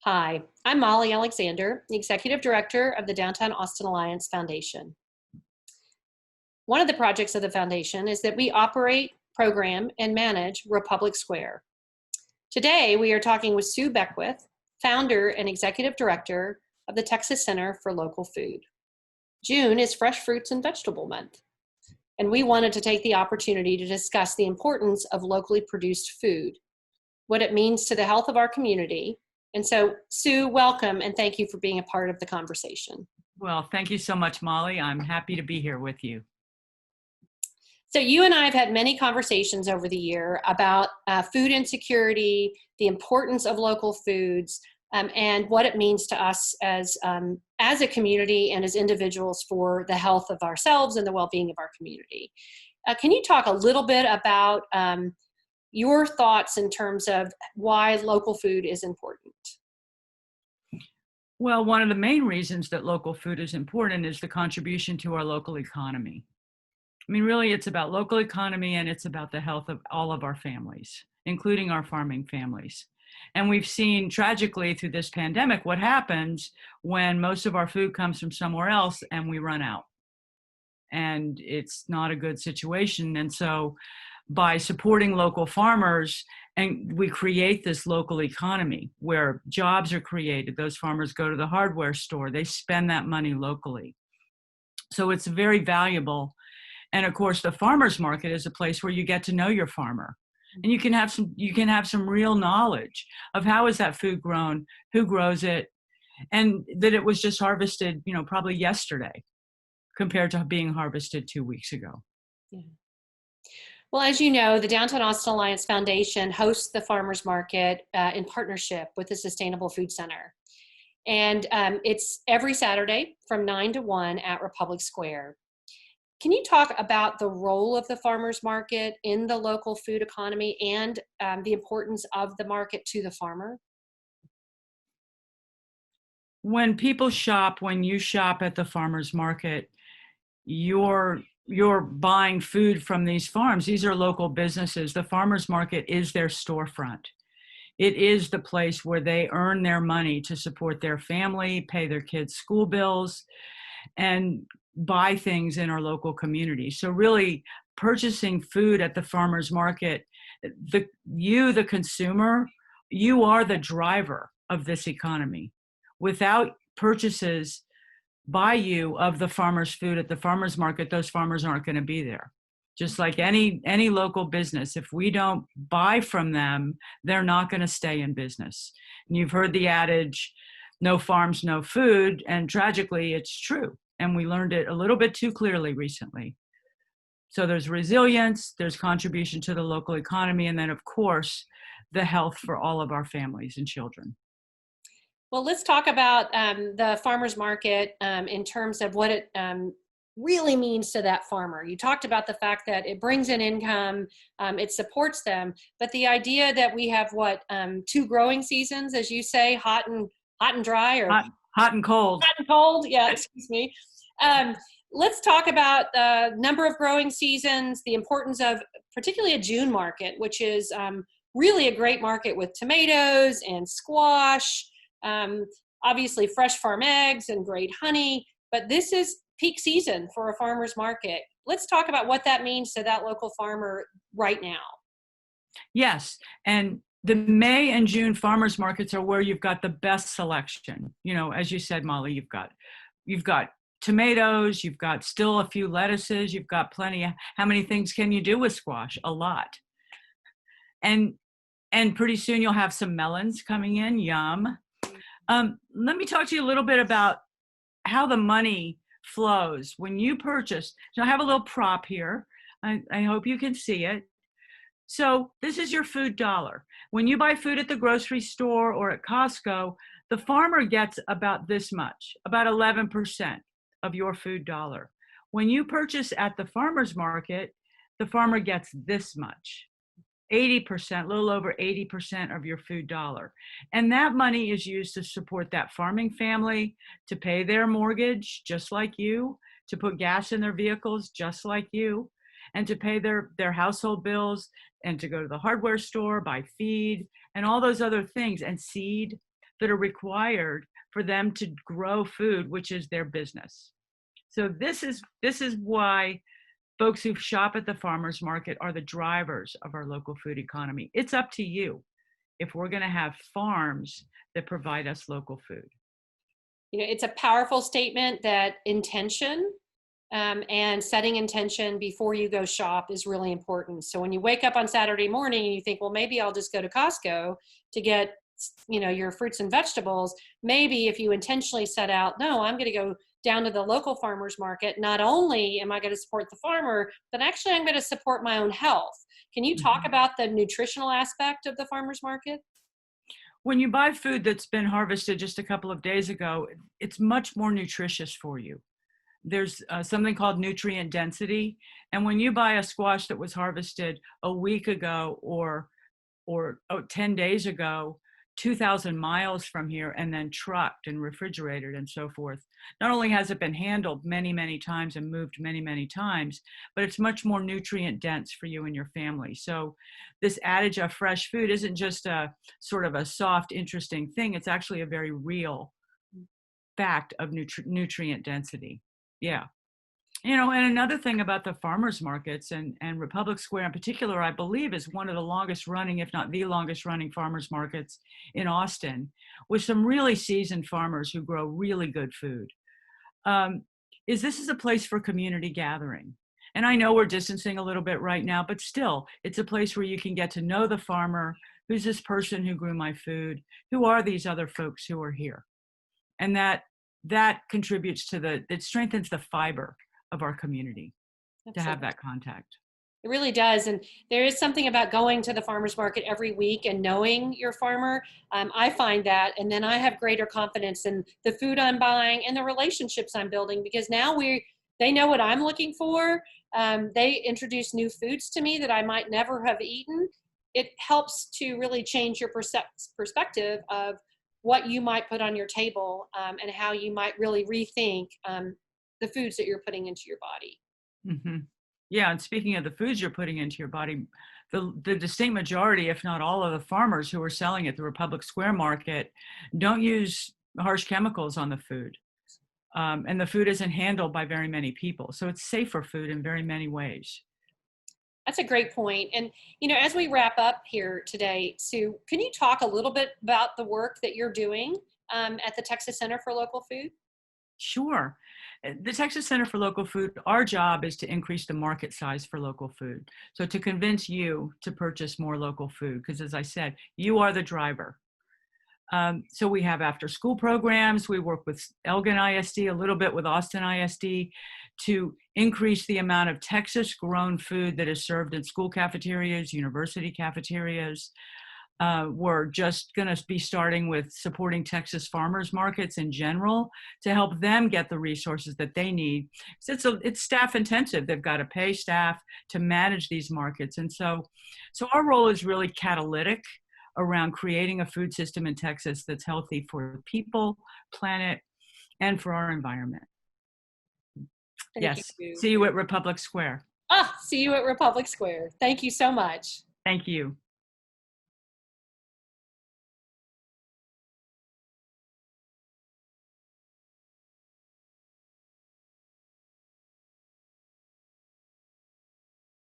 Hi, I'm Molly Alexander, the Executive Director of the Downtown Austin Alliance Foundation. One of the projects of the foundation is that we operate, program, and manage Republic Square. Today, we are talking with Sue Beckwith, founder and Executive Director of the Texas Center for Local Food. June is Fresh Fruits and Vegetable Month, and we wanted to take the opportunity to discuss the importance of locally produced food, what it means to the health of our community. And so, Sue, welcome, and thank you for being a part of the conversation. Well, thank you so much, Molly. I'm happy to be here with you. So you and I have had many conversations over the year about food insecurity, the importance of local foods, and what it means to us as a community and as individuals for the health of ourselves and the well-being of our community. Can you talk a little bit about your thoughts in terms of why local food is important? Well, one of the main reasons that local food is important is the contribution to our local economy. I mean, really, it's about local economy and it's about the health of all of our families, including our farming families. And we've seen tragically through this pandemic what happens when most of our food comes from somewhere else and we run out. And it's not a good situation. And so by supporting local farmers, and we create this local economy where jobs are created. Those farmers go to the hardware store, they spend that money locally. So it's very valuable. And of course, the farmers market is a place where you get to know your farmer. And you can have some real knowledge of how is that food grown, who grows it, and that it was just harvested, probably yesterday compared to being harvested 2 weeks ago. Yeah. Well, as you know, the Downtown Austin Alliance Foundation hosts the farmers market in partnership with the Sustainable Food Center. And it's every Saturday from 9 to 1 at Republic Square. Can you talk about the role of the farmers market in the local food economy and the importance of the market to the farmer? When people shop, when you shop at the farmers market, you're buying food from these farms. These are local businesses. The farmers market is their storefront. It is the place where they earn their money to support their family, pay their kids' school bills, and buy things in our local community. So really purchasing food at the farmers market, the consumer, you are the driver of this economy. Without purchases by you of the farmers' food at the farmers market, those farmers aren't going to be there. Just like any local business, if we don't buy from them, they're not going to stay in business. And you've heard the adage, no farms, no food, and tragically, it's true. And we learned it a little bit too clearly recently. So there's resilience, there's contribution to the local economy, and then of course, the health for all of our families and children. Well, let's talk about the farmers market in terms of what it really means to that farmer. You talked about the fact that it brings in income, it supports them, but the idea that we have two growing seasons, as you say, hot and dry, or hot and cold. Hot and cold, yeah, excuse me. Let's talk about the number of growing seasons, the importance of particularly a June market, which is really a great market with tomatoes and squash, obviously fresh farm eggs and great honey, but this is peak season for a farmer's market. Let's talk about what that means to that local farmer right now. Yes, and the May and June farmers markets are where you've got the best selection. As you said, Molly, you've got tomatoes, you've got still a few lettuces, you've got plenty. How many things can you do with squash? A lot. And pretty soon you'll have some melons coming in, yum. Let me talk to you a little bit about how the money flows when you purchase. So I have a little prop here. I hope you can see it. So this is your food dollar. When you buy food at the grocery store or at Costco, the farmer gets about this much, about 11% of your food dollar. When you purchase at the farmer's market, the farmer gets this much, 80%, a little over 80% of your food dollar. And that money is used to support that farming family, to pay their mortgage, just like you, to put gas in their vehicles, just like you, and to pay their household bills, and to go to the hardware store, buy feed, and all those other things, and seed. that are required for them to grow food, which is their business. So this is why folks who shop at the farmers market are the drivers of our local food economy. It's up to you if we're going to have farms that provide us local food. You know, it's a powerful statement that intention and setting intention before you go shop is really important. So when you wake up on Saturday morning and you think, well, maybe I'll just go to Costco to get, you know, your fruits and vegetables. Maybe if you intentionally set out, no, I'm going to go down to the local farmers market. Not only am I going to support the farmer, but actually I'm going to support my own health. Can you talk about the nutritional aspect of the farmers market? When you buy food that's been harvested just a couple of days ago, it's much more nutritious for you. There's something called nutrient density. And when you buy a squash that was harvested a week ago or 10 days ago, 2,000 miles from here, and then trucked and refrigerated and so forth, not only has it been handled many, many times and moved many, many times, but it's much more nutrient dense for you and your family. So this adage of fresh food isn't just a sort of a soft, interesting thing. It's actually a very real fact of nutrient density. Yeah. You know, and another thing about the farmers markets and Republic Square in particular, I believe is one of the longest running, if not the longest running farmers markets in Austin, with some really seasoned farmers who grow really good food, is this is a place for community gathering. And I know we're distancing a little bit right now, but still, it's a place where you can get to know the farmer. Who's this person who grew my food? Who are these other folks who are here? And that contributes to it strengthens the fiber of our community. Absolutely. To have that contact. It really does. And there is something about going to the farmer's market every week and knowing your farmer. I find that, and then I have greater confidence in the food I'm buying and the relationships I'm building, because now they know what I'm looking for. They introduce new foods to me that I might never have eaten. It helps to really change your perspective of what you might put on your table, and how you might really rethink the foods that you're putting into your body. Mm-hmm. Yeah, and speaking of the foods you're putting into your body, the distinct majority, if not all of the farmers who are selling at the Republic Square Market don't use harsh chemicals on the food. And the food isn't handled by very many people. So it's safer food in very many ways. That's a great point. And, you know, as we wrap up here today, Sue, can you talk a little bit about the work that you're doing at the Texas Center for Local Food? Sure. The Texas Center for Local Food, our job is to increase the market size for local food. So to convince you to purchase more local food, because as I said, you are the driver. So we have after school programs. We work with Elgin ISD, a little bit with Austin ISD, to increase the amount of Texas grown food that is served in school cafeterias, university cafeterias. We're just going to be starting with supporting Texas farmers markets in general to help them get the resources that they need. So it's staff intensive. They've got to pay staff to manage these markets. And so our role is really catalytic around creating a food system in Texas that's healthy for people, planet, and for our environment. Yes. See you at Republic Square. See you at Republic Square. Thank you so much. Thank you.